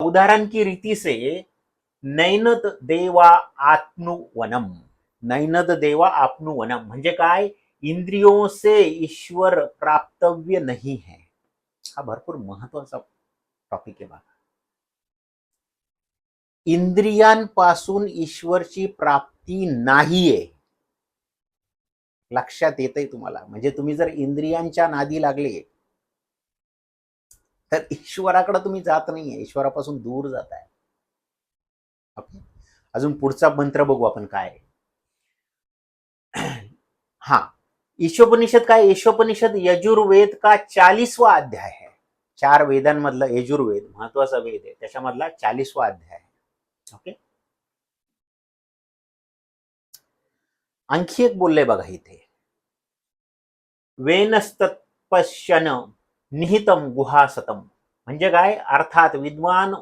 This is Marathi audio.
उदाहरण की रीति से नैनद देवा आत्नुवनम, नैनद देवा आपनुवनम म्हणजे काय, इंद्रियों से ईश्वर प्राप्तव्य नहीं है. हा भरपूर महत्वाचा टॉपिक आहे बघा. इंद्रियांपासून ईश्वरची प्राप्ती नाहीये. लक्षात येतंय तुम्हाला. म्हणजे तुम्ही जर इंद्रियांच्या नादी लागले तर ईश्वराकडे तुम्ही जात नाहीये, ईश्वरापासून दूर जात आहे. ओके, अजून पुढचा मंत्र बघू आपण काय. हा, ईशोपनिषद काय, ईशोपनिषद यजुर्वेद का 40वां अध्याय है. 4 वेदांमधला यजुर्वेद महत्वाचा वेद आहे, त्याच्यामधला 40वां अध्याय आहे. ओके, आणखी एक बोलले बघा इथे, वेनस्तत्पश्यन निहितम गुहासतम म्हणजे काय, अर्थात विद्वान